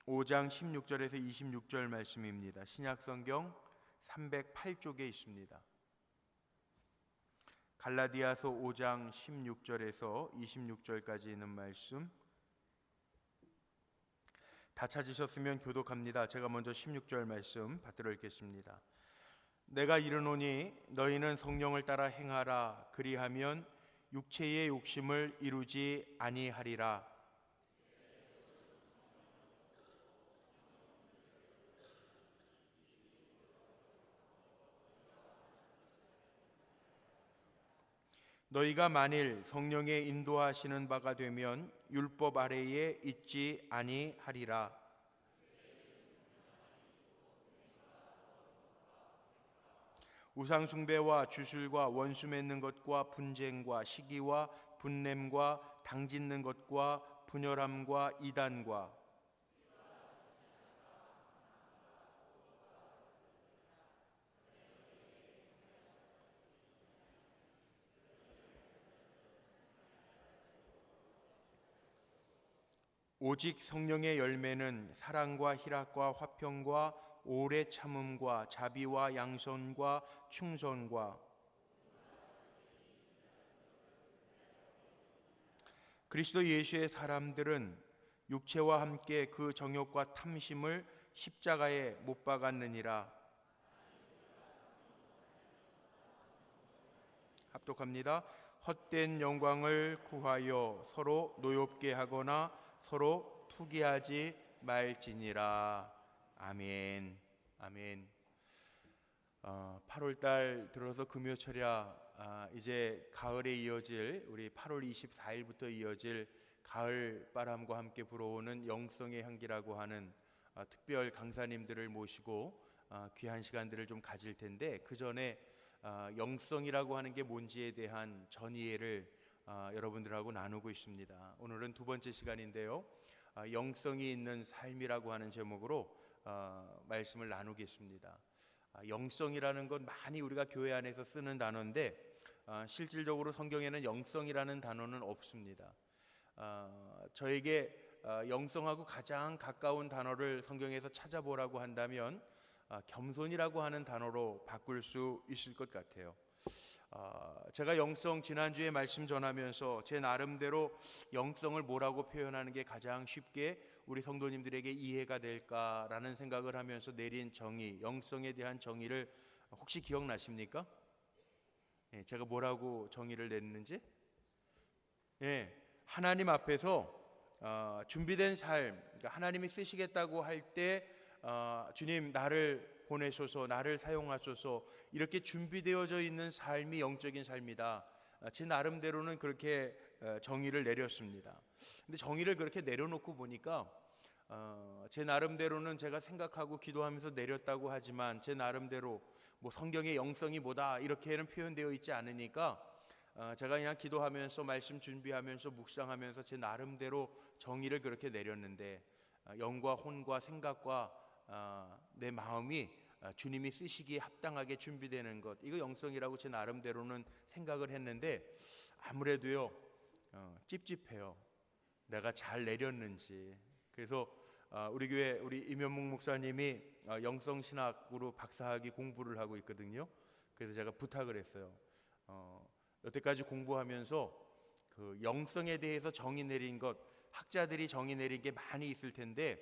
5장 16절에서 26절 말씀입니다. 신약성경 308쪽에 있습니다. 갈라디아서 5장 16절에서 26절까지 있는 말씀 다 찾으셨으면 교독합니다. 제가 먼저 16절 말씀 받들어 읽겠습니다. 내가 이르노니 너희는 성령을 따라 행하라. 그리하면 육체의 욕심을 이루지 아니하리라. 너희가 만일 성령의 인도하시는 바가 되면 율법 아래에 있지 아니하리라. 우상 숭배와 주술과 원수 맺는 것과 분쟁과 시기와 분냄과 당짓는 것과 분열함과 이단과 오직 성령의 열매는 사랑과 희락과 화평과 오래 참음과 자비와 양선과 충성과 그리스도 예수의 사람들은 육체와 함께 그 정욕과 탐심을 십자가에 못 박았느니라. 합독합니다. 헛된 영광을 구하여 서로 노엽게 하거나 서로 투기하지 말지니라. 아멘. 아멘. 8월달 들어서 금요철야 이제 가을에 이어질 우리 8월 24일부터 이어질 가을 바람과 함께 불어오는 영성의 향기라고 하는 특별 강사님들을 모시고 귀한 시간들을 좀 가질 텐데, 그 전에 영성이라고 하는 게 뭔지에 대한 전이해를 여러분들하고 나누고 있습니다. 오늘은 두 번째 시간인데요, 영성이 있는 삶이라고 하는 제목으로 말씀을 나누겠습니다. 영성이라는 건 많이 우리가 교회 안에서 쓰는 단어인데 실질적으로 성경에는 영성이라는 단어는 없습니다. 저에게 영성하고 가장 가까운 단어를 성경에서 찾아보라고 한다면 겸손이라고 하는 단어로 바꿀 수 있을 것 같아요. 제가 영성 지난주에 말씀 전하면서 제 나름대로 영성을 뭐라고 표현하는 게 가장 쉽게 우리 성도님들에게 이해가 될까라는 생각을 하면서 내린 정의, 영성에 대한 정의를 혹시 기억나십니까? 제가 뭐라고 정의를 냈는지? 하나님 앞에서 준비된 삶, 그러니까 하나님이 쓰시겠다고 할 때 주님 나를 보내소서, 나를 사용하소서, 이렇게 준비되어져 있는 삶이 영적인 삶이다. 제 나름대로는 그렇게 정의를 내렸습니다. 근데 정의를 그렇게 내려놓고 보니까 제 나름대로는 제가 생각하고 기도하면서 내렸다고 하지만 제 나름대로 뭐 성경의 영성이 뭐다 이렇게는 표현되어 있지 않으니까 제가 그냥 기도하면서 말씀 준비하면서 묵상하면서 제 나름대로 정의를 그렇게 내렸는데, 영과 혼과 생각과 내 마음이 주님이 쓰시기에 합당하게 준비되는 것, 이거 영성이라고 제 나름대로는 생각을 했는데 아무래도요 찝찝해요. 내가 잘 내렸는지. 그래서 우리 교회 우리 임현묵 목사님이 영성신학으로 박사학위 공부를 하고 있거든요. 그래서 제가 부탁을 했어요. 여태까지 공부하면서 그 영성에 대해서 정의 내린 것, 학자들이 정의 내린 게 많이 있을 텐데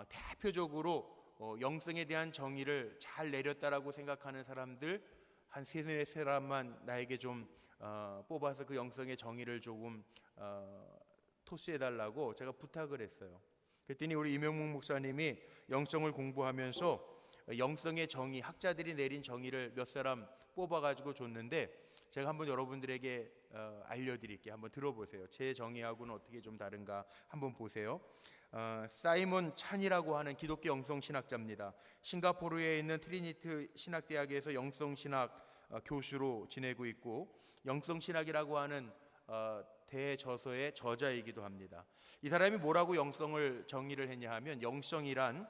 대표적으로 영성에 대한 정의를 잘 내렸다라고 생각하는 사람들 한 세네 사람만 나에게 좀 뽑아서 그 영성의 정의를 조금 토스해달라고 제가 부탁을 했어요. 그랬더니 우리 임영묵 목사님이 영성을 공부하면서 영성의 정의, 학자들이 내린 정의를 몇 사람 뽑아가지고 줬는데, 제가 한번 여러분들에게 알려드릴게요. 한번 들어보세요. 제 정의하고는 어떻게 좀 다른가 한번 보세요. 사이먼 찬이라고 하는 기독교 영성신학자입니다. 싱가포르에 있는 트리니티 신학대학에서 영성신학 교수로 지내고 있고, 영성신학이라고 하는 대저서의 저자이기도 합니다. 이 사람이 뭐라고 영성을 정의를 했냐 하면, 영성이란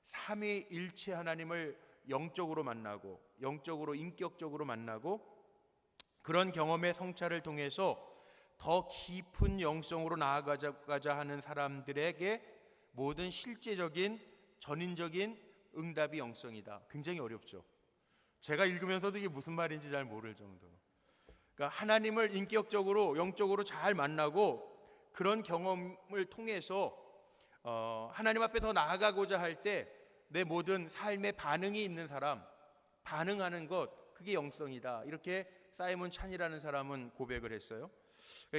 삼위일체 하나님을 영적으로 만나고 영적으로 인격적으로 만나고 그런 경험의 성찰을 통해서 더 깊은 영성으로 나아가자 하는 사람들에게 모든 실제적인 전인적인 응답이 영성이다. 굉장히 어렵죠. 제가 읽으면서도 이게 무슨 말인지 잘 모를 정도로. 그러니까 하나님을 인격적으로 영적으로 잘 만나고 그런 경험을 통해서 하나님 앞에 더 나아가고자 할 때 내 모든 삶의 반응이 있는 사람, 반응하는 것, 그게 영성이다. 이렇게 사이먼 찬이라는 사람은 고백을 했어요.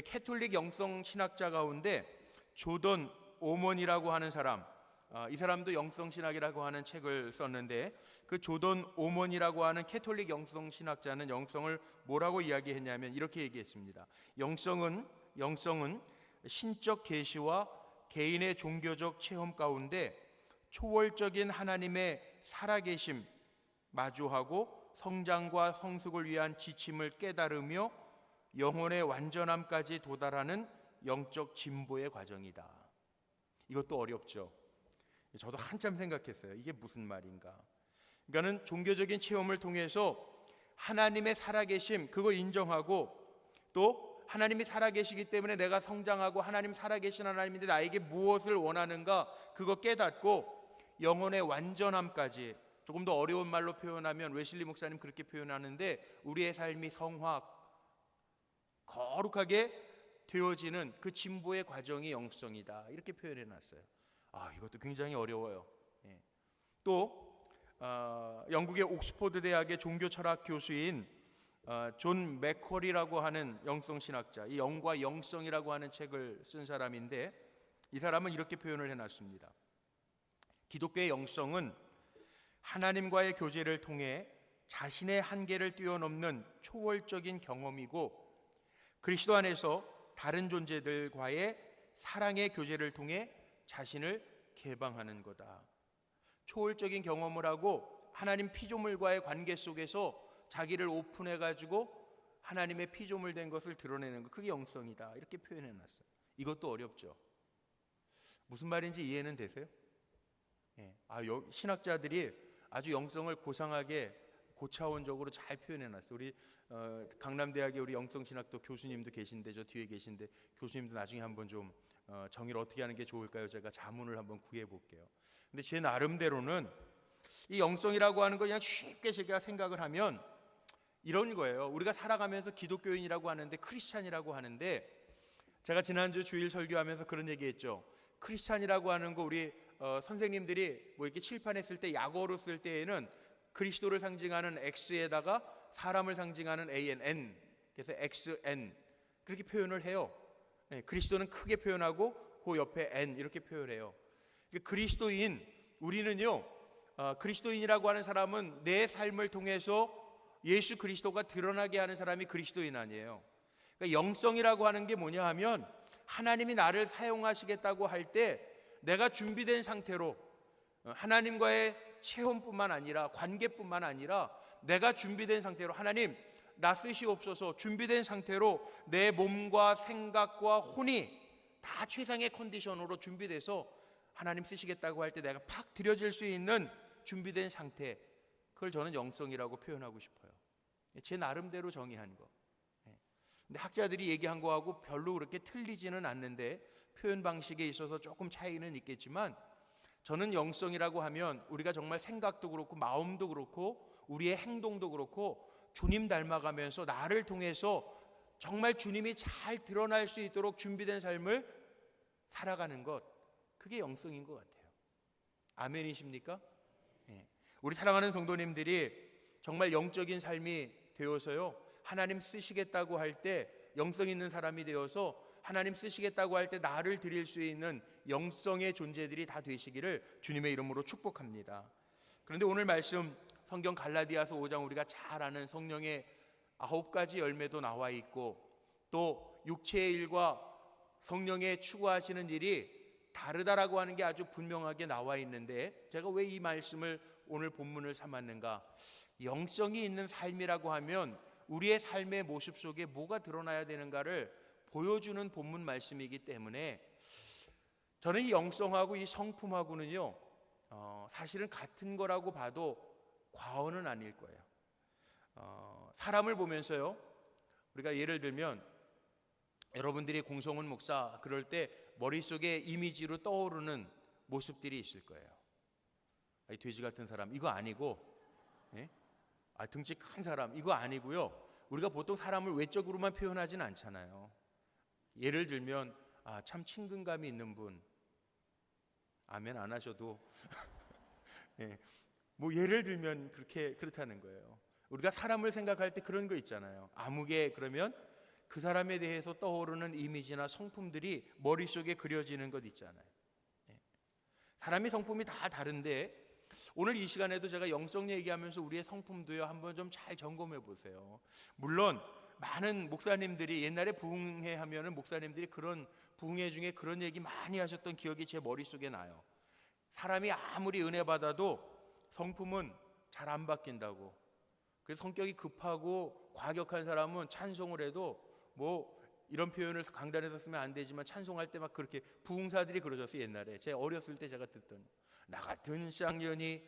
캐톨릭 영성 신학자 가운데 조던 오먼이라고 하는 사람, 이 사람도 영성 신학이라고 하는 책을 썼는데, 그 조던 오먼이라고 하는 캐톨릭 영성 신학자는 영성을 뭐라고 이야기했냐면 이렇게 얘기했습니다. 영성은 신적 계시와 개인의 종교적 체험 가운데 초월적인 하나님의 살아계심 마주하고 성장과 성숙을 위한 지침을 깨달으며 영혼의 완전함까지 도달하는 영적 진보의 과정이다. 이것도 어렵죠. 저도 한참 생각했어요. 이게 무슨 말인가. 그러니까는 종교적인 체험을 통해서 하나님의 살아계심, 그거 인정하고, 또 하나님이 살아계시기 때문에 내가 성장하고 하나님 살아계신 하나님인데 나에게 무엇을 원하는가, 그거 깨닫고 영혼의 완전함까지, 조금 더 어려운 말로 표현하면 웨슬리 목사님 그렇게 표현하는데, 우리의 삶이 성화, 거룩하게 되어지는 그 진보의 과정이 영성이다. 이렇게 표현해 놨어요. 이것도 굉장히 어려워요. 또 영국의 옥스퍼드 대학의 종교철학 교수인 존 맥쿼리라고 하는 영성신학자, 이 영과 영성이라고 하는 책을 쓴 사람인데, 이 사람은 이렇게 표현을 해놨습니다. 기독교의 영성은 하나님과의 교제를 통해 자신의 한계를 뛰어넘는 초월적인 경험이고, 그리스도 안에서 다른 존재들과의 사랑의 교제를 통해 자신을 개방하는 거다. 초월적인 경험을 하고 하나님 피조물과의 관계 속에서 자기를 오픈해가지고 하나님의 피조물 된 것을 드러내는 것, 그게 영성이다. 이렇게 표현해놨어요. 이것도 어렵죠. 무슨 말인지 이해는 되세요? 신학자들이 아주 영성을 고상하게 고차원적으로 잘 표현해놨어요. 우리 강남대학의 우리 영성신학도 교수님도 계신데, 저 뒤에 계신데, 교수님도 나중에 한번 좀 정의를 어떻게 하는 게 좋을까요? 제가 자문을 한번 구해볼게요. 근데 제 나름대로는 이 영성이라고 하는 거 그냥 쉽게 제가 생각을 하면 이런 거예요. 우리가 살아가면서 기독교인이라고 하는데, 크리스찬이라고 하는데, 제가 지난주 주일 설교하면서 그런 얘기했죠. 크리스찬이라고 하는 거 우리 선생님들이 뭐 이렇게 칠판에 쓸 때, 약어로 쓸 때에는 그리스도를 상징하는 X에다가 사람을 상징하는 AN, 그래서 XN 그렇게 표현을 해요. 그리스도는 크게 표현하고 그 옆에 N 이렇게 표현해요. 그리스도인, 우리는요, 그리스도인이라고 하는 사람은 내 삶을 통해서 예수 그리스도가 드러나게 하는 사람이 그리스도인 아니에요. 그러니까 영성이라고 하는 게 뭐냐 하면, 하나님이 나를 사용하시겠다고 할 때 내가 준비된 상태로, 하나님과의 체험뿐만 아니라 관계뿐만 아니라 내가 준비된 상태로, 하나님 나 쓰시옵소서, 준비된 상태로 내 몸과 생각과 혼이 다 최상의 컨디션으로 준비돼서 하나님 쓰시겠다고 할 때 내가 팍 드려질 수 있는 준비된 상태, 그걸 저는 영성이라고 표현하고 싶어요. 제 나름대로 정의한 거. 근데 학자들이 얘기한 거하고 별로 그렇게 틀리지는 않는데, 표현 방식에 있어서 조금 차이는 있겠지만, 저는 영성이라고 하면 우리가 정말 생각도 그렇고 마음도 그렇고 우리의 행동도 그렇고 주님 닮아가면서 나를 통해서 정말 주님이 잘 드러날 수 있도록 준비된 삶을 살아가는 것, 그게 영성인 것 같아요. 아멘이십니까? 우리 사랑하는 성도님들이 정말 영적인 삶이 되어서요, 하나님 쓰시겠다고 할 때 영성 있는 사람이 되어서 하나님 쓰시겠다고 할 때 나를 드릴 수 있는 영성의 존재들이 다 되시기를 주님의 이름으로 축복합니다. 그런데 오늘 말씀 성경 갈라디아서 5장, 우리가 잘 아는 성령의 9가지 열매도 나와 있고, 또 육체의 일과 성령의 추구하시는 일이 다르다라고 하는 게 아주 분명하게 나와 있는데, 제가 왜 이 말씀을 오늘 본문을 삼았는가? 영성이 있는 삶이라고 하면 우리의 삶의 모습 속에 뭐가 드러나야 되는가를 보여주는 본문 말씀이기 때문에, 저는 이 영성하고 이 성품하고는요, 사실은 같은 거라고 봐도 과언은 아닐 거예요. 사람을 보면서요, 우리가 예를 들면 여러분들이 공성훈 목사 그럴 때 머릿속에 이미지로 떠오르는 모습들이 있을 거예요. 이 돼지 같은 사람 이거 아니고, 예? 등치 큰 사람 이거 아니고요. 우리가 보통 사람을 외적으로만 표현하진 않잖아요. 예를 들면 참 친근감이 있는 분, 아멘 안 하셔도 예. 뭐 예를 들면 그렇다는 거예요. 우리가 사람을 생각할 때 그런 거 있잖아요. 아무개 그러면 그 사람에 대해서 떠오르는 이미지나 성품들이 머릿속에 그려지는 것 있잖아요. 예. 사람의 성품이 다 다른데 오늘 이 시간에도 제가 영성 얘기하면서 우리의 성품도요 한번 좀 잘 점검해 보세요. 물론 많은 목사님들이 옛날에 부흥회 하면은 목사님들이 그런 부흥회 중에 그런 얘기 많이 하셨던 기억이 제 머릿속에 나요. 사람이 아무리 은혜 받아도 성품은 잘 안 바뀐다고. 그래서 성격이 급하고 과격한 사람은 찬송을 해도 뭐 이런 표현을 강단에서 쓰면 안 되지만 찬송할 때 막 그렇게 부흥사들이 그러셨어요. 옛날에 제 어렸을 때 제가 듣던 나 같은 쌍년이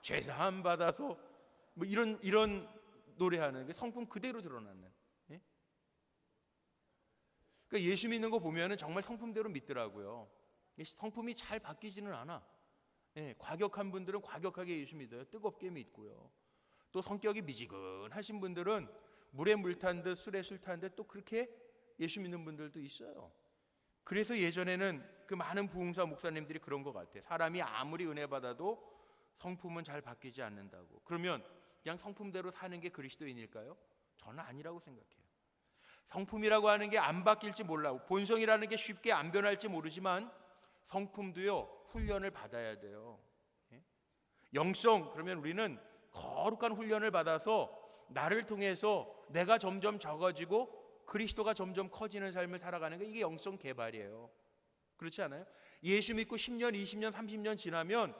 죄사함 받아서 뭐 이런 노래하는 게 성품 그대로 드러나는. 예? 그러니까 예수 믿는 거 보면은 정말 성품대로 믿더라고요. 성품이 잘 바뀌지는 않아. 예, 과격한 분들은 과격하게 예수 믿어요. 뜨겁게 믿고요. 또 성격이 미지근하신 분들은 물에 물 탄 듯 술에 술 탄 듯 또 그렇게 예수 믿는 분들도 있어요. 그래서 예전에는 그 많은 부흥사 목사님들이 그런 것 같아요. 사람이 아무리 은혜 받아도 성품은 잘 바뀌지 않는다고. 그러면 그냥 성품대로 사는 게 그리스도인일까요? 저는 아니라고 생각해요. 성품이라고 하는 게 안 바뀔지 몰라요. 본성이라는 게 쉽게 안 변할지 모르지만 성품도요 훈련을 받아야 돼요. 영성 그러면 우리는 거룩한 훈련을 받아서 나를 통해서 내가 점점 적어지고 그리스도가 점점 커지는 삶을 살아가는 게 이게 영성 개발이에요. 그렇지 않아요? 예수 믿고 10년, 20년, 30년 지나면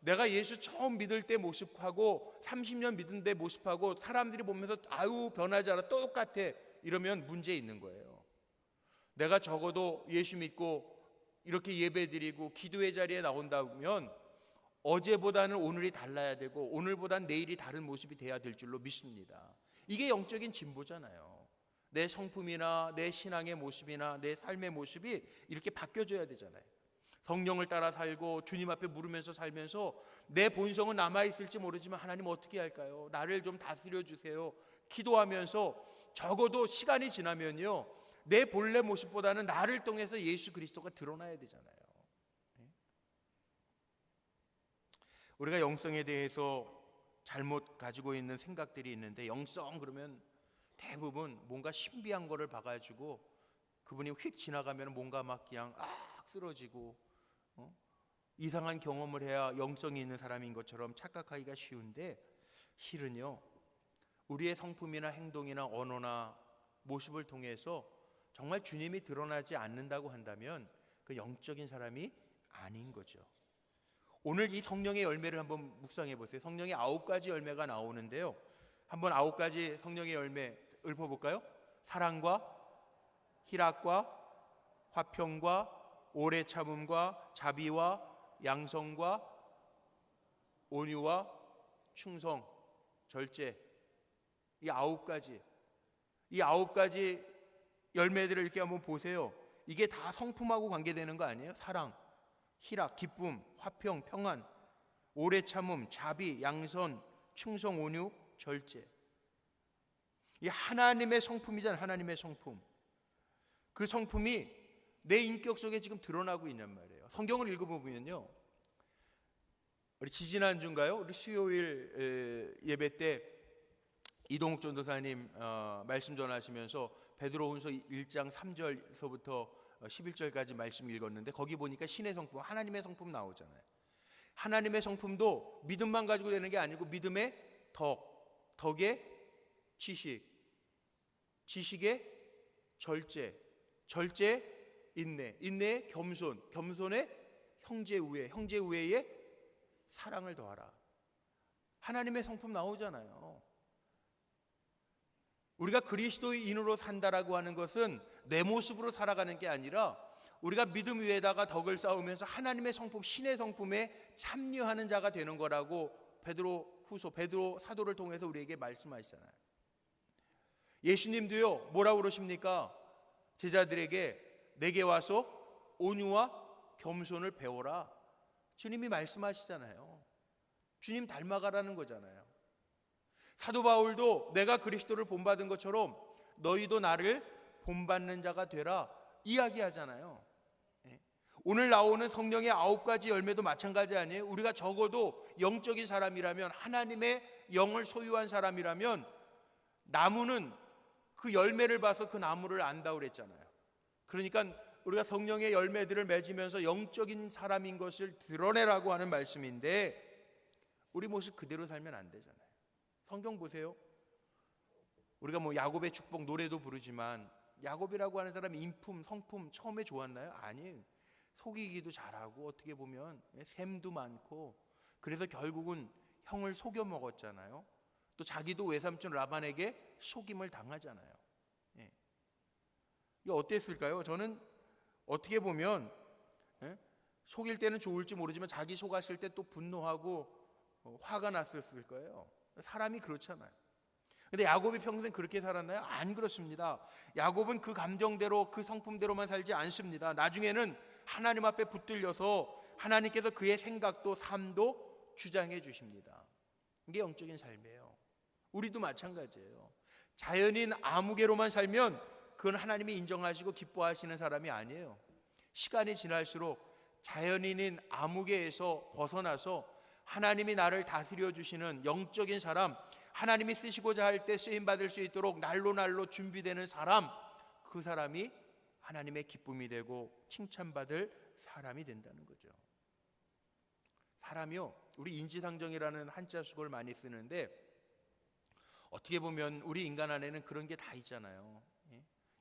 내가 예수 처음 믿을 때 모습하고 30년 믿은 때 모습하고 사람들이 보면서 아유 변하지 않아 똑같아 이러면 문제 있는 거예요. 내가 적어도 예수 믿고 이렇게 예배드리고 기도의 자리에 나온다면 어제보다는 오늘이 달라야 되고 오늘보다는 내일이 다른 모습이 돼야 될 줄로 믿습니다. 이게 영적인 진보잖아요. 내 성품이나 내 신앙의 모습이나 내 삶의 모습이 이렇게 바뀌어져야 되잖아요. 성령을 따라 살고 주님 앞에 물으면서 살면서 내 본성은 남아있을지 모르지만 하나님 어떻게 할까요? 나를 좀 다스려 주세요. 기도하면서 적어도 시간이 지나면요 내 본래 모습보다는 나를 통해서 예수 그리스도가 드러나야 되잖아요. 우리가 영성에 대해서 잘못 가지고 있는 생각들이 있는데 영성 그러면 대부분 뭔가 신비한 거를 봐가지고 그분이 휙 지나가면 뭔가 막 그냥 쓰러지고 이상한 경험을 해야 영성이 있는 사람인 것처럼 착각하기가 쉬운데 실은요 우리의 성품이나 행동이나 언어나 모습을 통해서 정말 주님이 드러나지 않는다고 한다면 그 영적인 사람이 아닌 거죠. 오늘 이 성령의 열매를 한번 묵상해 보세요. 성령의 9가지 열매가 나오는데요. 한번 9가지 성령의 열매 읊어볼까요? 사랑과 희락과 화평과 오래 참음과 자비와 양성과 온유와 충성, 절제. 이 9가지. 이 9가지 열매들을 이렇게 한번 보세요. 이게 다 성품하고 관계되는 거 아니에요? 사랑, 희락, 기쁨, 화평, 평안, 오래 참음, 자비, 양선, 충성, 온유, 절제. 이 하나님의 성품이잖아요. 하나님의 성품. 그 성품이 내 인격 속에 지금 드러나고 있냔 말이에요. 성경을 읽어보면요 우리 지지난주인가요? 우리 수요일 예배 때 이동욱 전도사님 말씀 전하시면서 베드로후서 1장 3절서부터 11절까지 말씀 읽었는데 거기 보니까 신의 성품, 하나님의 성품 나오잖아요. 하나님의 성품도 믿음만 가지고 되는 게 아니고 믿음의 덕, 덕의 지식, 지식의 절제, 절제 인내, 인내의 겸손, 겸손의 형제 우애, 형제 우애의 사랑을 더하라. 하나님의 성품 나오잖아요. 우리가 그리스도인으로 산다라고 하는 것은 내 모습으로 살아가는 게 아니라 우리가 믿음 위에다가 덕을 쌓으면서 하나님의 성품, 신의 성품에 참여하는 자가 되는 거라고 베드로 사도를 통해서 우리에게 말씀하시잖아요. 예수님도요 뭐라고 그러십니까? 제자들에게 내게 와서 온유와 겸손을 배워라. 주님이 말씀하시잖아요. 주님 닮아가라는 거잖아요. 사도 바울도 내가 그리스도를 본받은 것처럼 너희도 나를 본받는 자가 되라 이야기하잖아요. 오늘 나오는 성령의 9가지 열매도 마찬가지 아니에요? 우리가 적어도 영적인 사람이라면, 하나님의 영을 소유한 사람이라면 나무는 그 열매를 봐서 그 나무를 안다고 그랬잖아요. 그러니까 우리가 성령의 열매들을 맺으면서 영적인 사람인 것을 드러내라고 하는 말씀인데, 우리 모습 그대로 살면 안 되잖아요. 성경 보세요. 우리가 뭐 야곱의 축복 노래도 부르지만, 야곱이라고 하는 사람이 인품, 성품 처음에 좋았나요? 아니에요. 속이기도 잘하고 어떻게 보면 샘도 많고, 그래서 결국은 형을 속여 먹었잖아요. 또 자기도 외삼촌 라반에게 속임을 당하잖아요. 이게 어땠을까요? 저는 어떻게 보면 속일 때는 좋을지 모르지만 자기 속았을 때 또 분노하고 화가 났었을 거예요. 사람이 그렇잖아요. 근데 야곱이 평생 그렇게 살았나요? 안 그렇습니다. 야곱은 그 감정대로, 그 성품대로만 살지 않습니다. 나중에는 하나님 앞에 붙들려서 하나님께서 그의 생각도 삶도 주장해 주십니다. 이게 영적인 삶이에요. 우리도 마찬가지예요. 자연인 아무개로만 살면 그건 하나님이 인정하시고 기뻐하시는 사람이 아니에요. 시간이 지날수록 자연인인 아무개에서 벗어나서 하나님이 나를 다스려 주시는 영적인 사람, 하나님이 쓰시고자 할 때 쓰임받을 수 있도록 날로 준비되는 사람, 그 사람이 하나님의 기쁨이 되고 칭찬받을 사람이 된다는 거죠. 사람이요, 우리 인지상정이라는 한자 수걸 많이 쓰는데, 어떻게 보면 우리 인간 안에는 그런 게 다 있잖아요.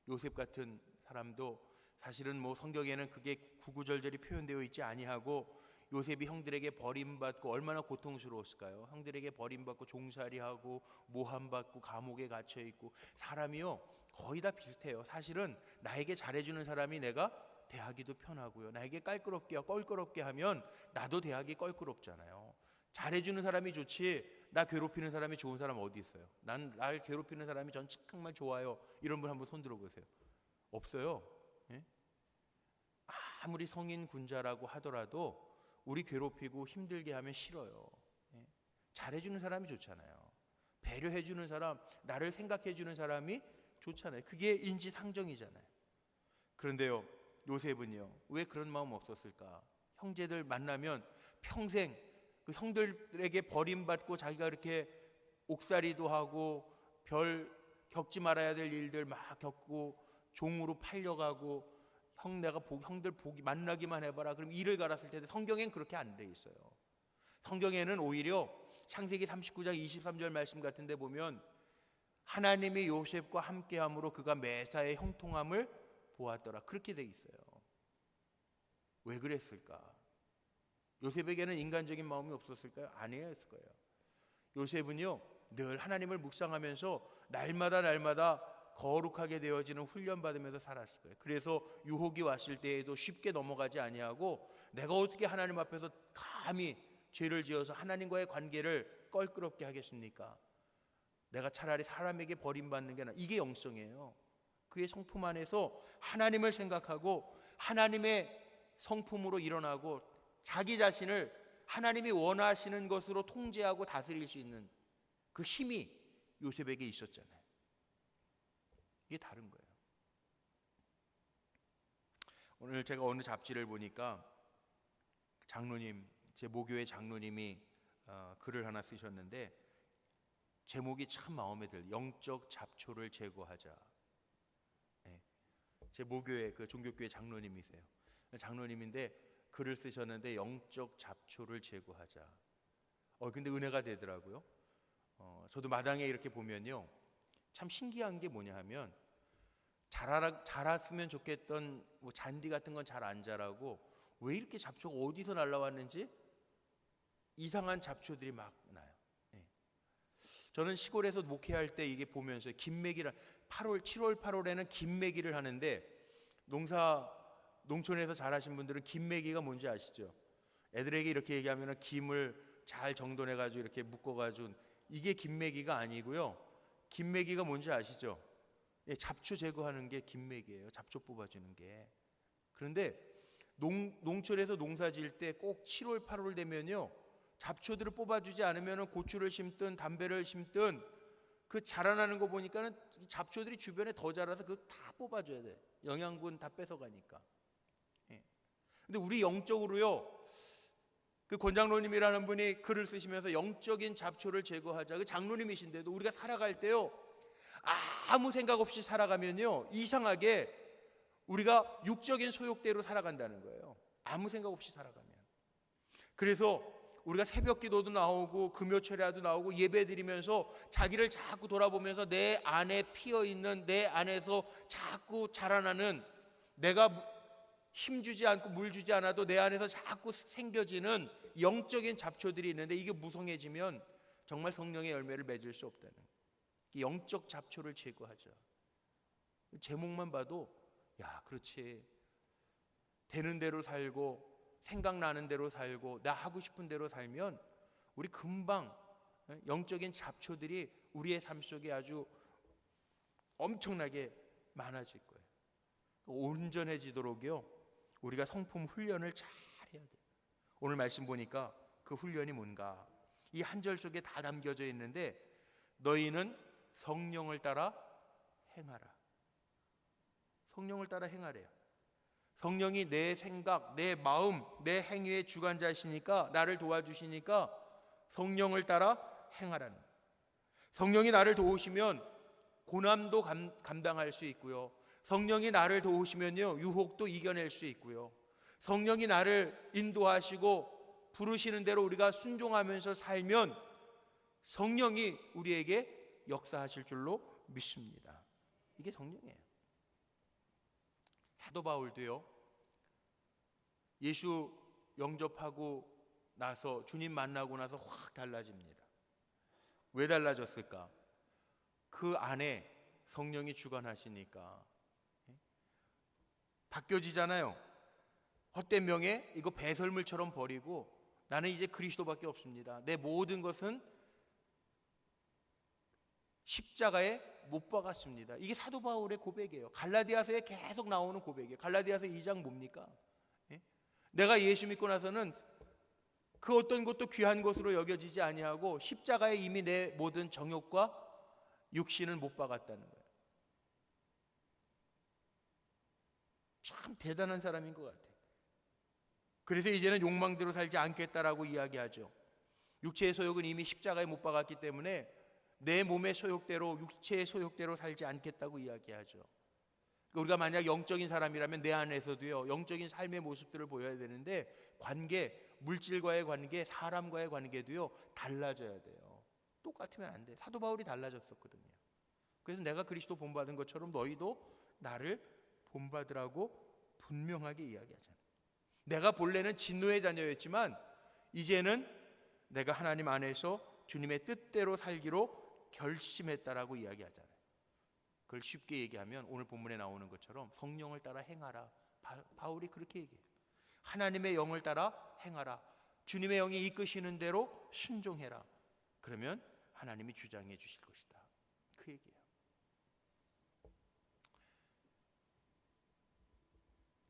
요셉 같은 사람도 사실은 뭐 성경에는 그게 구구절절히 표현되어 있지 아니하고, 요셉이 형들에게 버림받고 얼마나 고통스러웠을까요? 형들에게 버림받고 종살이하고 모함받고 감옥에 갇혀있고. 사람이요 거의 다 비슷해요. 사실은 나에게 잘해주는 사람이 내가 대하기도 편하고요, 나에게 껄끄럽게 하면 나도 대하기 껄끄럽잖아요. 잘해주는 사람이 좋지 나 괴롭히는 사람이 좋은 사람 어디 있어요? 난 날 괴롭히는 사람이 전 정말 좋아요. 이런 분 한번 손 들어보세요. 없어요. 아무리 성인 군자라고 하더라도 우리 괴롭히고 힘들게 하면 싫어요. 잘해주는 사람이 좋잖아요. 배려해주는 사람, 나를 생각해주는 사람이 좋잖아요. 그게 인지상정이잖아요. 그런데요, 요셉은요 왜 그런 마음 없었을까? 형제들 만나면 평생 그 형들에게 버림받고 자기가 이렇게 옥살이도 하고 별 겪지 말아야 될 일들 막 겪고 종으로 팔려가고, 형들 보기 만나기만 해봐라 그럼 이를 갈았을 텐데, 성경엔 그렇게 안 돼 있어요. 성경에는 오히려 창세기 39장 23절 말씀 같은데 보면 하나님이 요셉과 함께함으로 그가 매사에 형통함을 보았더라 그렇게 돼 있어요. 왜 그랬을까? 요셉에게는 인간적인 마음이 없었을까요? 아니었을 거예요. 요셉은요 늘 하나님을 묵상하면서 날마다 거룩하게 되어지는 훈련 받으면서 살았을 거예요. 그래서 유혹이 왔을 때에도 쉽게 넘어가지 아니하고, 내가 어떻게 하나님 앞에서 감히 죄를 지어서 하나님과의 관계를 껄끄럽게 하겠습니까? 내가 차라리 사람에게 버림받는 게 이게 영성이에요. 그의 성품 안에서 하나님을 생각하고 하나님의 성품으로 일어나고 자기 자신을 하나님이 원하시는 것으로 통제하고 다스릴 수 있는 그 힘이 요셉에게 있었잖아요. 이게 다른 거예요. 오늘 제가 어느 잡지를 보니까 장로님, 제 모교의 장로님이 글을 하나 쓰셨는데 제목이 참 마음에 들어요. 영적 잡초를 제거하자. 제 모교의 그 종교교회 장로님이세요. 장로님인데 글을 쓰셨는데 영적 잡초를 제거하자. 근데 은혜가 되더라고요. 저도 마당에 이렇게 보면요 참 신기한 게 뭐냐 하면, 자랐으면 좋겠던 뭐 잔디 같은 건 잘 안 자라고, 왜 이렇게 잡초가 어디서 날라왔는지 이상한 잡초들이 막 나요. 저는 시골에서 목회할 때 이게 보면서 김매기를 7월 8월에는 김매기를 하는데, 농촌에서 자라신 분들은 김매기가 뭔지 아시죠? 애들에게 이렇게 얘기하면 김을 잘 정돈해 가지고 이렇게 묶어 가지고, 이게 김매기가 아니고요. 김매기가 뭔지 아시죠? 잡초 제거하는 게 김매기예요. 잡초 뽑아주는 게. 그런데 농촌에서 농사 지을 때 꼭 7월 8월 되면요, 잡초들을 뽑아주지 않으면 고추를 심든 담배를 심든 그 자라나는 거 보니까는 잡초들이 주변에 더 자라서 그거 다 뽑아줘야 돼. 영양분 다 뺏어가니까. 예. 근데 우리 영적으로요, 그 권장로님이라는 분이 글을 쓰시면서 영적인 잡초를 제거하자. 그 장로님이신데도 우리가 살아갈 때요, 아무 생각 없이 살아가면요, 이상하게 우리가 육적인 소욕대로 살아간다는 거예요. 아무 생각 없이 살아가면. 그래서 우리가 새벽 기도도 나오고 금요철야도 나오고 예배 드리면서 자기를 자꾸 돌아보면서 내 안에 피어있는, 내 안에서 자꾸 자라나는, 내가 힘주지 않고 물 주지 않아도 내 안에서 자꾸 생겨지는 영적인 잡초들이 있는데, 이게 무성해지면 정말 성령의 열매를 맺을 수 없다는, 영적 잡초를 제거하자. 제목만 봐도 야, 그렇지, 되는 대로 살고 생각나는 대로 살고 나 하고 싶은 대로 살면 우리 금방 영적인 잡초들이 우리의 삶 속에 아주 엄청나게 많아질 거예요. 온전해지도록요, 우리가 성품 훈련을 잘 해야 돼요. 오늘 말씀 보니까 그 훈련이 뭔가, 이 한 절 속에 다 담겨져 있는데, 너희는 성령을 따라 행하라. 성령을 따라 행하래요. 성령이 내 생각, 내 마음, 내 행위의 주관자시니까, 나를 도와주시니까 성령을 따라 행하라는. 성령이 나를 도우시면 고난도 감당할 수 있고요, 성령이 나를 도우시면요, 유혹도 이겨낼 수 있고요, 성령이 나를 인도하시고 부르시는 대로 우리가 순종하면서 살면 성령이 우리에게 역사하실 줄로 믿습니다. 이게 성령이에요. 사도 바울도요, 예수 영접하고 나서, 주님 만나고 나서 확 달라집니다. 왜 달라졌을까? 그 안에 성령이 주관하시니까 바뀌어지잖아요. 헛된 명예 이거 배설물처럼 버리고 나는 이제 그리스도밖에 없습니다. 내 모든 것은 십자가에 못 박았습니다. 이게 사도 바울의 고백이에요. 갈라디아서에 계속 나오는 고백이에요. 갈라디아서 2장 뭡니까? 내가 예수 믿고 나서는 그 어떤 것도 귀한 것으로 여겨지지 아니하고 십자가에 이미 내 모든 정욕과 육신을 못 박았다는 거예요. 참 대단한 사람인 것 같아요. 그래서 이제는 욕망대로 살지 않겠다라고 이야기하죠. 육체의 소욕은 이미 십자가에 못 박았기 때문에 내 몸의 소욕대로, 육체의 소욕대로 살지 않겠다고 이야기하죠. 우리가 만약 영적인 사람이라면 내 안에서도요, 영적인 삶의 모습들을 보여야 되는데, 관계, 물질과의 관계, 사람과의 관계도요 달라져야 돼요. 똑같으면 안 돼. 사도 바울이 달라졌었거든요. 그래서 내가 그리스도 본받은 것처럼 너희도 나를 본받으라고 분명하게 이야기하잖아요. 내가 본래는 진노의 자녀였지만 이제는 내가 하나님 안에서 주님의 뜻대로 살기로 결심했다라고 이야기하잖아요. 그걸 쉽게 얘기하면 오늘 본문에 나오는 것처럼 성령을 따라 행하라. 바울이 그렇게 얘기해요. 하나님의 영을 따라 행하라. 주님의 영이 이끄시는 대로 순종해라. 그러면 하나님이 주장해 주실 것이다. 그 얘기예요.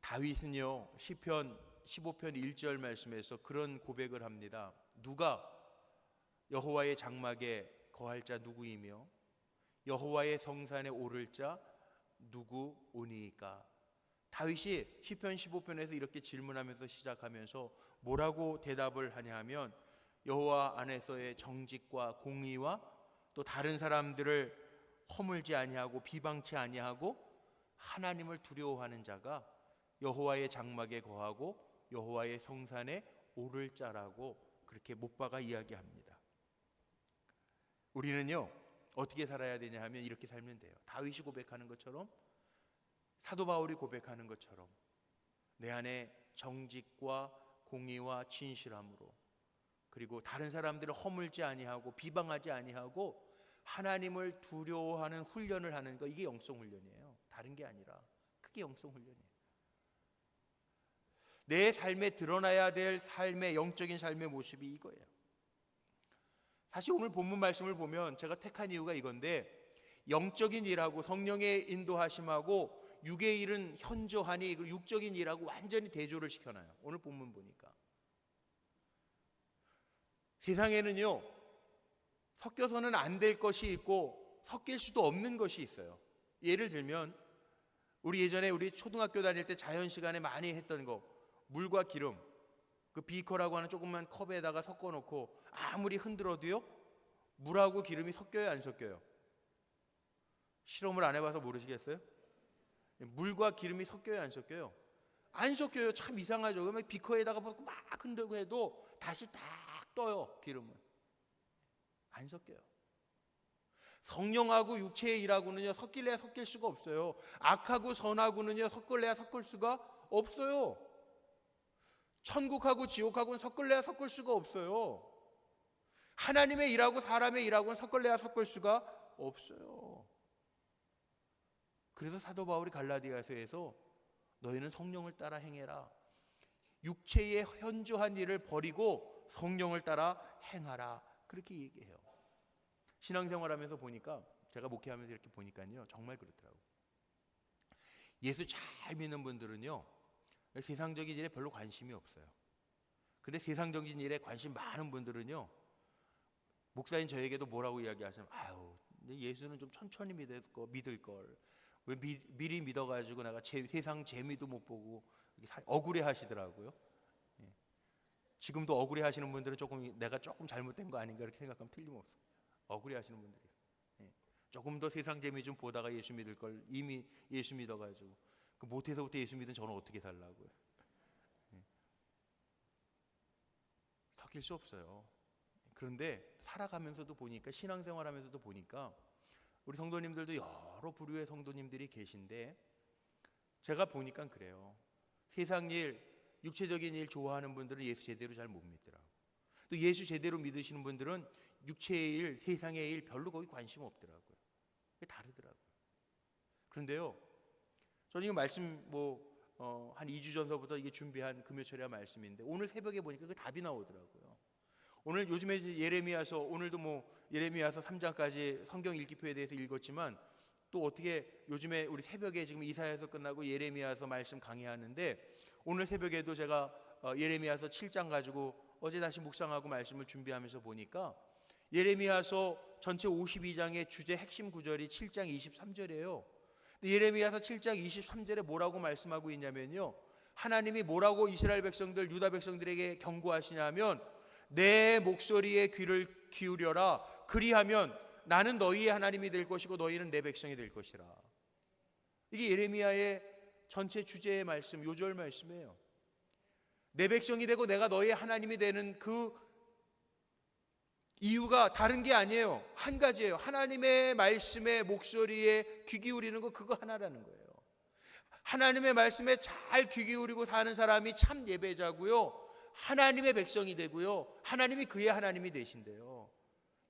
다윗은요, 시편 15편 1절 말씀에서 그런 고백을 합니다. 누가 여호와의 장막에 거할 자 누구이며 여호와의 성산에 오를 자 누구오니까. 다윗이 시편 15편에서 이렇게 질문하면서 시작하면서 뭐라고 대답을 하냐 하면, 여호와 안에서의 정직과 공의와 또 다른 사람들을 허물지 아니하고 비방치 아니하고 하나님을 두려워하는 자가 여호와의 장막에 거하고 여호와의 성산에 오를 자라고 그렇게 못 박아 이야기합니다. 우리는요 어떻게 살아야 되냐 하면 이렇게 살면 돼요. 다윗이 고백하는 것처럼, 사도 바울이 고백하는 것처럼 내 안에 정직과 공의와 진실함으로, 그리고 다른 사람들을 허물지 아니하고 비방하지 아니하고 하나님을 두려워하는 훈련을 하는 거, 이게 영성 훈련이에요. 다른 게 아니라 그게 영성 훈련이에요. 내 삶에 드러나야 될 삶의, 영적인 삶의 모습이 이거예요. 사실 오늘 본문 말씀을 보면 제가 택한 이유가 이건데, 영적인 일하고 성령의 인도하심하고 육의 일은 현저하니 육적인 일하고 완전히 대조를 시켜놔요. 오늘 본문 보니까 세상에는요 섞여서는 안 될 것이 있고 섞일 수도 없는 것이 있어요. 예를 들면 우리 예전에 우리 초등학교 다닐 때 자연 시간에 많이 했던 거, 물과 기름, 그 비커라고 하는 조그만 컵에다가 섞어 놓고 아무리 흔들어도요 물하고 기름이 섞여요, 안 섞여요? 실험을 안 해봐서 모르시겠어요? 물과 기름이 섞여요, 안 섞여요? 안 섞여요. 참 이상하죠. 그러면 비커에다가 막 흔들고 해도 다시 딱 떠요. 기름은 안 섞여요. 성령하고 육체의 일하고는요 섞일래야 섞일 수가 없어요. 악하고 선하고는요 섞을래야 섞을 수가 없어요. 천국하고 지옥하고는 섞을래야 섞을 수가 없어요. 하나님의 일하고 사람의 일하고는 섞을래야 섞을 수가 없어요. 그래서 사도 바울이 갈라디아서에서 너희는 성령을 따라 행해라, 육체의 현저한 일을 버리고 성령을 따라 행하라, 그렇게 얘기해요. 신앙생활하면서 보니까, 제가 목회하면서 이렇게 보니까요 정말 그렇더라고요. 예수 잘 믿는 분들은요 세상적인 일에 별로 관심이 없어요. 근데 세상적인 일에 관심 많은 분들은요 목사님 저에게도 뭐라고 이야기하시면, 아유 예수는 좀 천천히 믿을 걸 왜 미리 믿어가지고 내가 세상 재미도 못 보고 억울해 하시더라고요. 지금도 억울해 하시는 분들은 내가 조금 잘못된 거 아닌가 이렇게 생각하면 틀림없어요. 억울해 하시는 분들이 조금 더 세상 재미 좀 보다가 예수 믿을 걸 이미 예수 믿어가지고 그 못해서부터 예수 믿은 저는 어떻게 살라고요? 섞일 수 없어요. 그런데 살아가면서도 보니까, 신앙생활하면서도 보니까 우리 성도님들도 여러 부류의 성도님들이 계신데 제가 보니까 그래요. 세상 일, 육체적인 일 좋아하는 분들은 예수 제대로 잘 못 믿더라고요. 또 예수 제대로 믿으시는 분들은 육체의 일, 세상의 일 별로 거기 관심 없더라고요. 다르더라고요. 그런데요 저는 이거 말씀 한 2주 전서부터 이게 준비한 금요철야 말씀인데 오늘 새벽에 보니까 그 답이 나오더라고요. 오늘 요즘에 예레미야서, 오늘도 예레미야서 3장까지 성경 읽기표에 대해서 읽었지만 또 어떻게 요즘에 우리 새벽에 지금 이사야서 끝나고 예레미야서 말씀 강의하는데 오늘 새벽에도 제가 예레미야서 7장 가지고 어제 다시 묵상하고 말씀을 준비하면서 보니까 예레미야서 전체 52장의 주제 핵심 구절이 7장 23절이에요. 예레미야서 7장 23절에 뭐라고 말씀하고 있냐면요, 하나님이 뭐라고 이스라엘 백성들, 유다 백성들에게 경고하시냐면, 내 목소리에 귀를 기울여라. 그리하면 나는 너희의 하나님이 될 것이고 너희는 내 백성이 될 것이라. 이게 예레미야의 전체 주제의 말씀, 요절 말씀이에요. 내 백성이 되고 내가 너희의 하나님이 되는 그 이유가 다른 게 아니에요. 한 가지예요. 하나님의 말씀에, 목소리에 귀 기울이는 거, 그거 하나라는 거예요. 하나님의 말씀에 잘 귀 기울이고 사는 사람이 참 예배자고요, 하나님의 백성이 되고요, 하나님이 그의 하나님이 되신대요.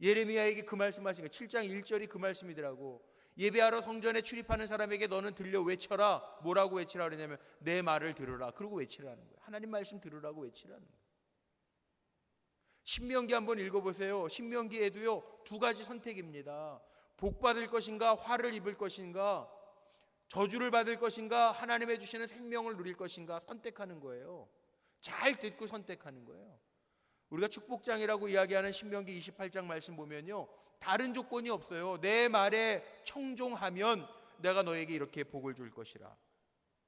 예레미야에게 그 말씀하신 거예요. 7장 1절이 그 말씀이더라고. 예배하러 성전에 출입하는 사람에게 너는 들려 외쳐라. 뭐라고 외치라 그러냐면 내 말을 들으라. 그러고 외치라는 거예요. 하나님 말씀 들으라고 외치라는 거예요. 신명기 한번 읽어보세요. 신명기에도요 2가지 선택입니다. 복 받을 것인가, 화를 입을 것인가, 저주를 받을 것인가, 하나님의 주시는 생명을 누릴 것인가 선택하는 거예요. 잘 듣고 선택하는 거예요. 우리가 축복장이라고 이야기하는 신명기 28장 말씀 보면요 다른 조건이 없어요. 내 말에 청종하면 내가 너에게 이렇게 복을 줄 것이라.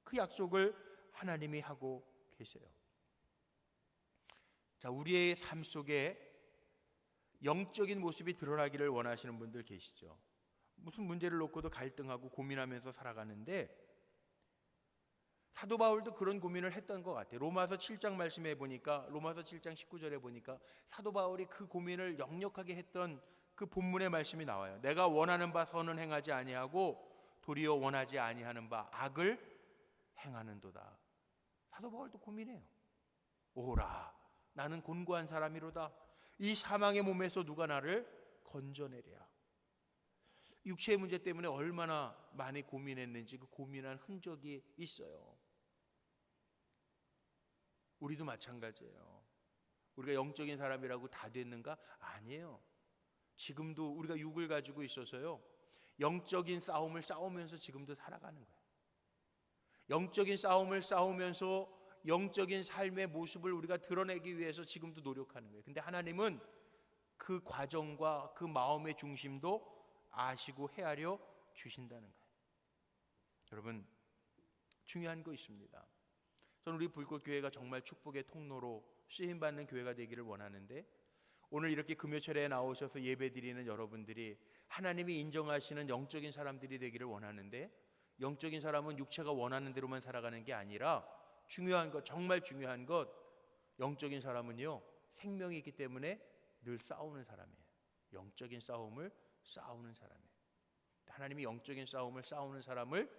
그 약속을 하나님이 하고 계세요. 자, 우리의 삶 속에 영적인 모습이 드러나기를 원하시는 분들 계시죠. 무슨 문제를 놓고도 갈등하고 고민하면서 살아가는데 사도 바울도 그런 고민을 했던 것 같아요. 로마서 7장 말씀에 보니까, 로마서 7장 19절에 보니까 사도 바울이 그 고민을 역력하게 했던 그 본문의 말씀이 나와요. 내가 원하는 바 선은 행하지 아니하고 도리어 원하지 아니하는 바 악을 행하는도다. 사도 바울도 고민해요. 오라, 나는 곤고한 사람이로다. 이 사망의 몸에서 누가 나를 건져내랴. 육체의 문제 때문에 얼마나 많이 고민했는지 그 고민한 흔적이 있어요. 우리도 마찬가지예요. 우리가 영적인 사람이라고 다 됐는가? 아니에요. 지금도 우리가 육을 가지고 있어서요 영적인 싸움을 싸우면서 지금도 살아가는 거예요. 영적인 싸움을 싸우면서 영적인 삶의 모습을 우리가 드러내기 위해서 지금도 노력하는 거예요. 근데 하나님은 그 과정과 그 마음의 중심도 아시고 헤아려 주신다는 거예요. 여러분, 중요한 거 있습니다. 저는 우리 불꽃교회가 정말 축복의 통로로 쓰임받는 교회가 되기를 원하는데, 오늘 이렇게 금요철에 나오셔서 예배드리는 여러분들이 하나님이 인정하시는 영적인 사람들이 되기를 원하는데, 영적인 사람은 육체가 원하는 대로만 살아가는 게 아니라 중요한 것, 정말 중요한 것, 영적인 사람은요 생명이 있기 때문에 늘 싸우는 사람이에요. 영적인 싸움을 싸우는 사람이에요. 하나님이 영적인 싸움을 싸우는 사람을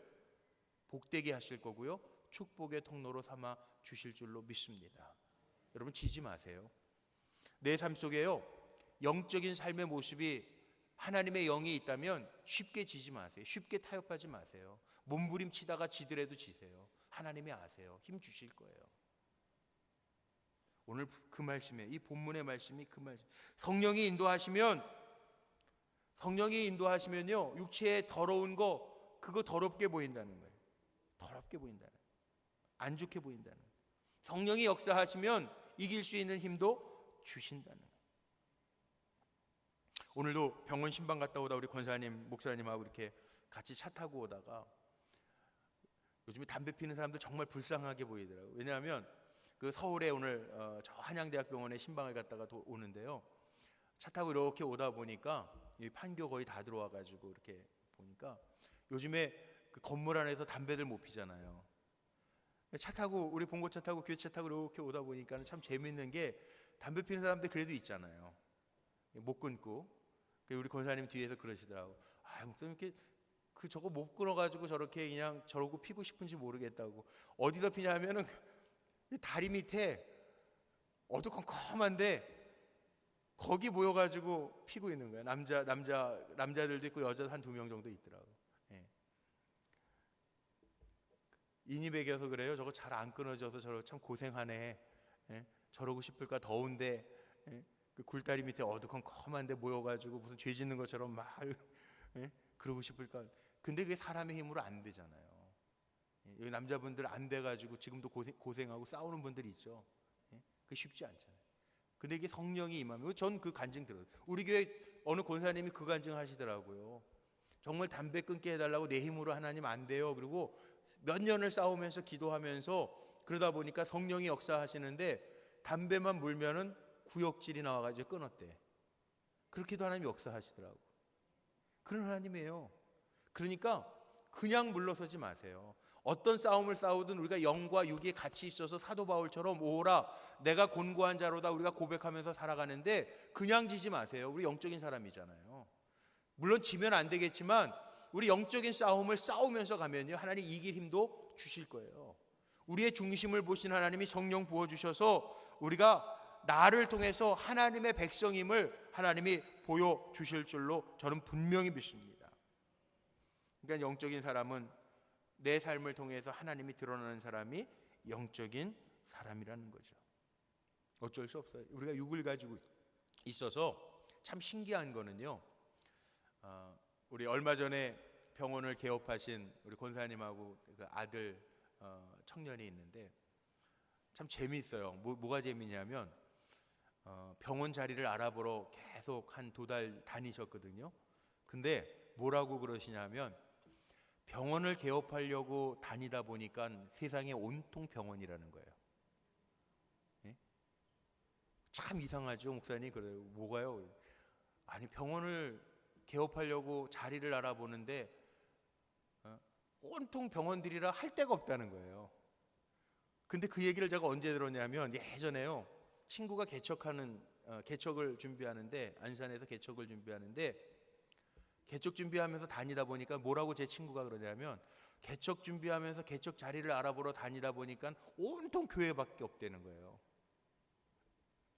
복되게 하실 거고요, 축복의 통로로 삼아 주실 줄로 믿습니다. 여러분, 지지 마세요. 내 삶 속에요 영적인 삶의 모습이 하나님의 영이 있다면 쉽게 지지 마세요. 쉽게 타협하지 마세요. 몸부림치다가 지더라도 지세요. 하나님이 아세요. 힘 주실 거예요. 오늘 그 말씀에, 이 본문의 말씀이 그 말씀. 성령이 인도하시면요 육체의 더러운 거, 그거 더럽게 보인다는 거예요. 더럽게 보인다는 거예요. 안 좋게 보인다는 거예요. 성령이 역사하시면 이길 수 있는 힘도 주신다는 거예요. 오늘도 병원 신방 갔다 오다 우리 권사님, 목사님하고 이렇게 같이 차 타고 오다가, 요즘에 담배 피는 사람들 정말 불쌍하게 보이더라고요. 왜냐하면 그 서울에 오늘 저 한양대학병원에 신방을 갔다가 오는데요, 차 타고 이렇게 오다 보니까 이 판교 거의 다 들어와가지고 이렇게 보니까 요즘에 그 건물 안에서 담배들 못 피잖아요. 차 타고, 우리 봉고차 타고 교회차 타고 이렇게 오다 보니까 참 재밌는 게, 담배 피는 사람들 그래도 있잖아요. 못 끊고. 우리 권사님 뒤에서 그러시더라고. 아, 목사님 이렇게 저거 못 끊어가지고 저렇게 그냥 저러고 피고 싶은지 모르겠다고. 어디서 피냐면은 다리 밑에 어두컴컴한데 거기 모여가지고 피고 있는 거예요. 남자들도 있고 여자 한 2명 정도 있더라고. 예. 인이 배겨서 그래요. 저거 잘 안 끊어져서 저거 참 고생하네. 예. 저러고 싶을까, 더운데. 예. 그 굴다리 밑에 어두컴컴한데 모여가지고 무슨 죄 짓는 것처럼 막 예? 그러고 싶을까. 근데 그게 사람의 힘으로 안 되잖아요. 예? 여기 남자분들 안 돼가지고 지금도 고생하고 싸우는 분들이 있죠. 예? 그게 쉽지 않잖아요. 근데 이게 성령이 임하면, 전 그 간증 들어요. 우리 교회 어느 권사님이 그 간증 하시더라고요. 정말 담배 끊게 해달라고, 내 힘으로 하나님 안 돼요. 그리고 몇 년을 싸우면서 기도하면서 그러다 보니까 성령이 역사하시는데 담배만 물면은 구역질이 나와가지고 끊었대. 그렇게도 하나님 역사하시더라고. 그런 하나님이에요. 그러니까 그냥 물러서지 마세요. 어떤 싸움을 싸우든 우리가 영과 육이 같이 있어서 사도 바울처럼 오라 내가 곤고한 자로다 우리가 고백하면서 살아가는데, 그냥 지지 마세요. 우리 영적인 사람이잖아요. 물론 지면 안 되겠지만 우리 영적인 싸움을 싸우면서 가면요 하나님 이길 힘도 주실 거예요. 우리의 중심을 보신 하나님이 성령 부어주셔서 우리가 나를 통해서 하나님의 백성임을 하나님이 보여주실 줄로 저는 분명히 믿습니다. 그러니까 영적인 사람은 내 삶을 통해서 하나님이 드러나는 사람이 영적인 사람이라는 거죠. 어쩔 수 없어요. 우리가 육을 가지고 있어서 참 신기한 거는요, 우리 얼마 전에 병원을 개업하신 우리 권사님하고 그 아들 청년이 있는데 참 재미있어요. 뭐가 재미냐면 병원 자리를 알아보러 계속 한 2달 다니셨거든요. 근데 뭐라고 그러시냐면, 병원을 개업하려고 다니다 보니까 세상에 온통 병원이라는 거예요. 예? 참 이상하죠, 목사님. 그래요. 뭐가요? 아니, 병원을 개업하려고 자리를 알아보는데 온통 병원들이라 할 데가 없다는 거예요. 근데 그 얘기를 제가 언제 들었냐면, 예전에요 친구가 개척을 준비하는데, 안산에서 개척을 준비하는데, 개척 준비하면서 다니다 보니까 뭐라고 제 친구가 그러냐면, 개척 준비하면서 개척 자리를 알아보러 다니다 보니까 온통 교회밖에 없다는 거예요.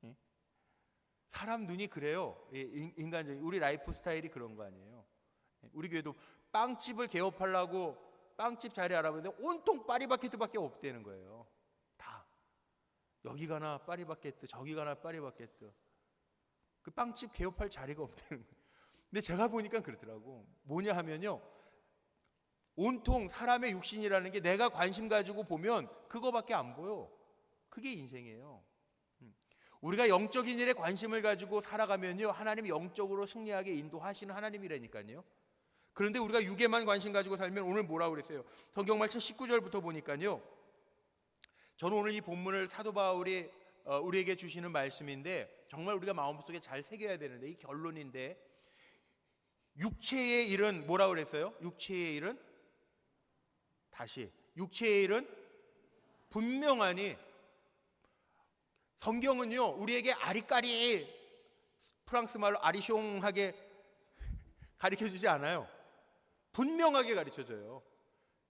예? 사람 눈이 그래요. 인간적인 우리 라이프 스타일이 그런 거 아니에요. 우리 교회도 빵집을 개업하려고 빵집 자리 알아보는데 온통 파리바게뜨밖에 없다는 거예요. 다 여기 가나 파리바게뜨, 저기 가나 파리바게뜨. 그 빵집 개업할 자리가 없다는 거예요. 근데 제가 보니까 그렇더라고. 뭐냐 하면요, 온통 사람의 육신이라는 게 내가 관심 가지고 보면 그거밖에 안 보여. 그게 인생이에요. 우리가 영적인 일에 관심을 가지고 살아가면요, 하나님이 영적으로 승리하게 인도하시는 하나님이라니까요. 그런데 우리가 육에만 관심 가지고 살면, 오늘 뭐라고 그랬어요? 성경 말씀 19절부터 보니까요, 저는 오늘 이 본문을 사도 바울이 우리에게 주시는 말씀인데 정말 우리가 마음속에 잘 새겨야 되는데, 이 결론인데, 육체의 일은 뭐라고 그랬어요? 육체의 일은, 다시, 육체의 일은 분명하니. 성경은요, 우리에게 아리까리, 프랑스 말로 아리숑하게 가르쳐주지 않아요. 분명하게 가르쳐줘요.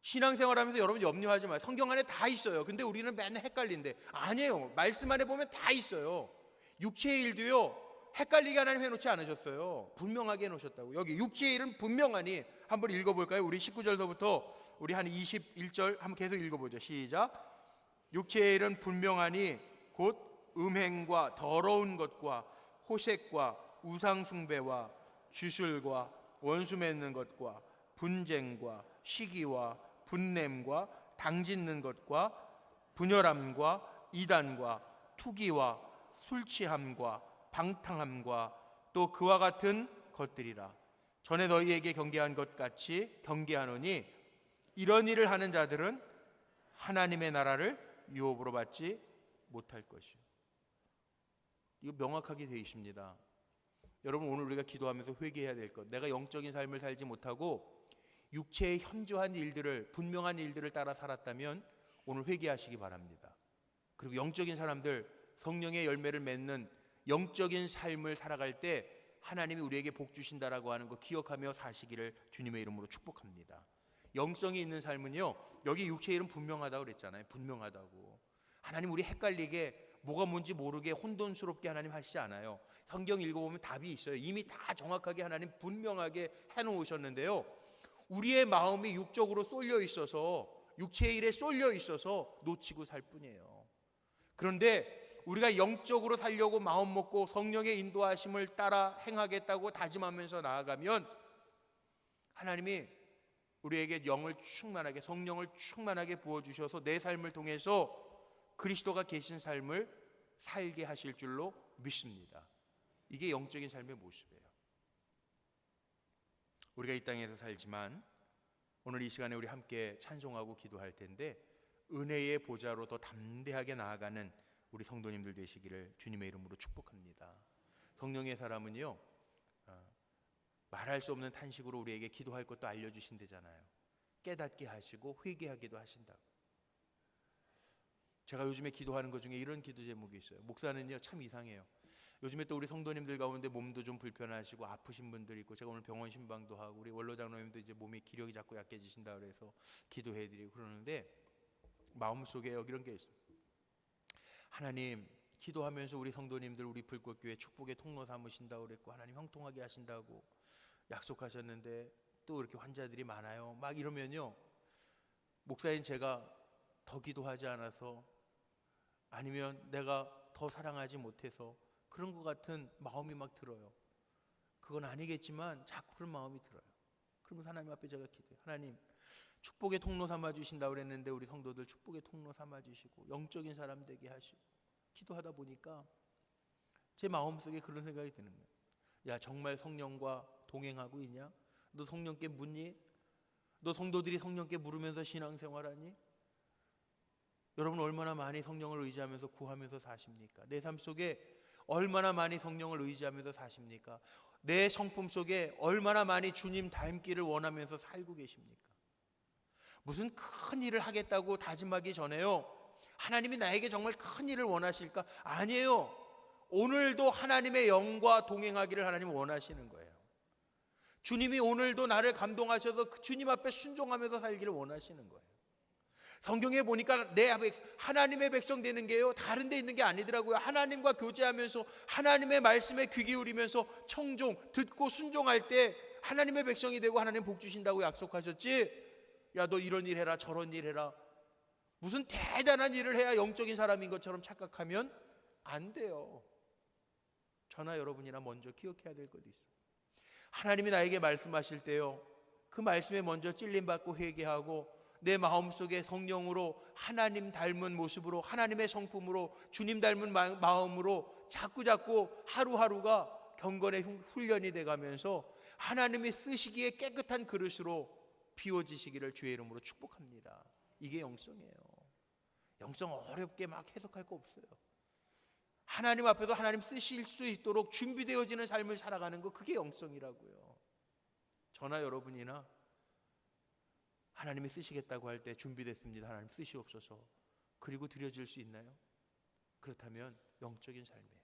신앙생활하면서 여러분 염려하지 마세요. 성경 안에 다 있어요. 근데 우리는 맨날 헷갈린데, 아니에요. 말씀 안에 보면 다 있어요. 육체의 일도요, 헷갈리게 하나님 해놓지 않으셨어요. 분명하게 해놓으셨다고. 여기 육체의 일은 분명하니, 한번 읽어볼까요? 우리 19절서부터 우리 한 21절 한번 계속 읽어보죠. 시작. 육체의 일은 분명하니 곧 음행과 더러운 것과 호색과 우상숭배와 주술과 원수 맺는 것과 분쟁과 시기와 분냄과 당짓는 것과 분열함과 이단과 투기와 술취함과 방탕함과 또 그와 같은 것들이라. 전에 너희에게 경계한 것 같이 경계하노니 이런 일을 하는 자들은 하나님의 나라를 유업으로 받지 못할 것이요. 이거 명확하게 되어 있습니다. 여러분, 오늘 우리가 기도하면서 회개해야 될 것, 내가 영적인 삶을 살지 못하고 육체의 현저한 일들을, 분명한 일들을 따라 살았다면 오늘 회개하시기 바랍니다. 그리고 영적인 사람들, 성령의 열매를 맺는 영적인 삶을 살아갈 때 하나님이 우리에게 복 주신다라고 하는 거 기억하며 사시기를 주님의 이름으로 축복합니다. 영성이 있는 삶은요, 여기 육체의 일은 분명하다고 그랬잖아요. 분명하다고. 하나님 우리 헷갈리게, 뭐가 뭔지 모르게 혼돈스럽게 하나님 하시지 않아요. 성경 읽어보면 답이 있어요. 이미 다 정확하게 하나님 분명하게 해놓으셨는데요, 우리의 마음이 육적으로 쏠려 있어서, 육체의 일에 쏠려 있어서 놓치고 살 뿐이에요. 그런데 우리가 영적으로 살려고 마음 먹고 성령의 인도하심을 따라 행하겠다고 다짐하면서 나아가면 하나님이 우리에게 영을 충만하게, 성령을 충만하게 부어주셔서 내 삶을 통해서 그리스도가 계신 삶을 살게 하실 줄로 믿습니다. 이게 영적인 삶의 모습이에요. 우리가 이 땅에서 살지만 오늘 이 시간에 우리 함께 찬송하고 기도할 텐데, 은혜의 보좌로 더 담대하게 나아가는 우리 성도님들 되시기를 주님의 이름으로 축복합니다. 성령의 사람은요, 말할 수 없는 탄식으로 우리에게 기도할 것도 알려주신대잖아요. 깨닫게 하시고 회개하기도 하신다고. 제가 요즘에 기도하는 것 중에 이런 기도 제목이 있어요. 목사는요, 참 이상해요. 요즘에 또 우리 성도님들 가운데 몸도 좀 불편하시고 아프신 분들 있고, 제가 오늘 병원 신방도 하고, 우리 원로 장로님도 이제 몸이 기력이 자꾸 약해지신다 그래서 기도해드리고 그러는데, 마음속에 이런 게 있어요. 하나님, 기도하면서 우리 성도님들, 우리 불꽃교회 축복의 통로 삼으신다고 그랬고, 하나님 형통하게 하신다고 약속하셨는데 또 이렇게 환자들이 많아요. 막 이러면요, 목사인 제가 더 기도하지 않아서, 아니면 내가 더 사랑하지 못해서 그런 것 같은 마음이 막 들어요. 그건 아니겠지만 자꾸 그런 마음이 들어요. 그러면서 하나님 앞에 제가 기도해요. 하나님, 축복의 통로 삼아주신다고 그랬는데 우리 성도들 축복의 통로 삼아주시고 영적인 사람 되게 하시고, 기도하다 보니까 제 마음속에 그런 생각이 드는 거예요. 야, 정말 성령과 동행하고 있냐? 너 성령께 묻니? 너 성도들이 성령께 물으면서 신앙생활하니? 여러분, 얼마나 많이 성령을 의지하면서 구하면서 사십니까? 내 삶 속에 얼마나 많이 성령을 의지하면서 사십니까? 내 성품 속에 얼마나 많이 주님 닮기를 원하면서 살고 계십니까? 무슨 큰 일을 하겠다고 다짐하기 전에요, 하나님이 나에게 정말 큰 일을 원하실까? 아니에요. 오늘도 하나님의 영과 동행하기를 하나님 원하시는 거예요. 주님이 오늘도 나를 감동하셔서 그 주님 앞에 순종하면서 살기를 원하시는 거예요. 성경에 보니까 하나님의 백성 되는 게요, 다른 데 있는 게 아니더라고요. 하나님과 교제하면서 하나님의 말씀에 귀 기울이면서 청종, 듣고 순종할 때 하나님의 백성이 되고 하나님 복 주신다고 약속하셨지, 야, 너 이런 일 해라 저런 일 해라, 무슨 대단한 일을 해야 영적인 사람인 것처럼 착각하면 안 돼요. 저나 여러분이나 먼저 기억해야 될 것도 있어요. 하나님이 나에게 말씀하실 때요, 그 말씀에 먼저 찔림받고 회개하고 내 마음속에 성령으로 하나님 닮은 모습으로, 하나님의 성품으로, 주님 닮은 마음으로 자꾸자꾸 하루하루가 경건의 훈련이 돼가면서 하나님이 쓰시기에 깨끗한 그릇으로 비워지시기를 주의 이름으로 축복합니다. 이게 영성이에요. 영성 어렵게 막 해석할 거 없어요. 하나님 앞에도 하나님 쓰실 수 있도록 준비되어지는 삶을 살아가는 거, 그게 영성이라고요. 저나 여러분이나 하나님이 쓰시겠다고 할 때 준비됐습니다, 하나님 쓰시옵소서, 그리고 드려질 수 있나요? 그렇다면 영적인 삶이에요.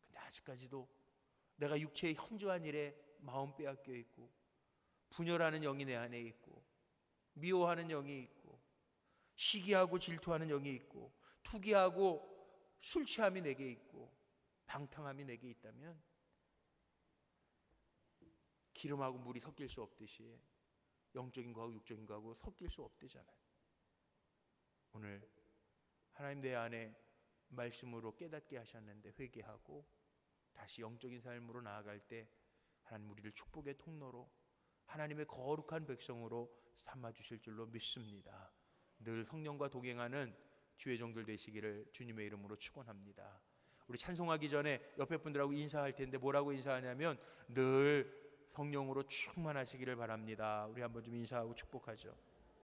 근데 아직까지도 내가 육체의 현저한 일에 마음 빼앗겨 있고, 분열하는 영이 내 안에 있고, 미워하는 영이 있고, 시기하고 질투하는 영이 있고, 투기하고 술 취함이 내게 있고, 방탕함이 내게 있다면 기름하고 물이 섞일 수 없듯이 영적인 거하고 육적인 거하고 섞일 수 없대잖아요. 오늘 하나님 내 안에 말씀으로 깨닫게 하셨는데 회개하고 다시 영적인 삶으로 나아갈 때 하나님 우리를 축복의 통로로, 하나님의 거룩한 백성으로 삼아주실 줄로 믿습니다. 늘 성령과 동행하는 주의 종들 되시기를 주님의 이름으로 축원합니다. 우리 찬송하기 전에 옆에 분들하고 인사할 텐데 뭐라고 인사하냐면 늘 성령으로 충만하시기를 바랍니다. 우리 한번 좀 인사하고 축복하죠.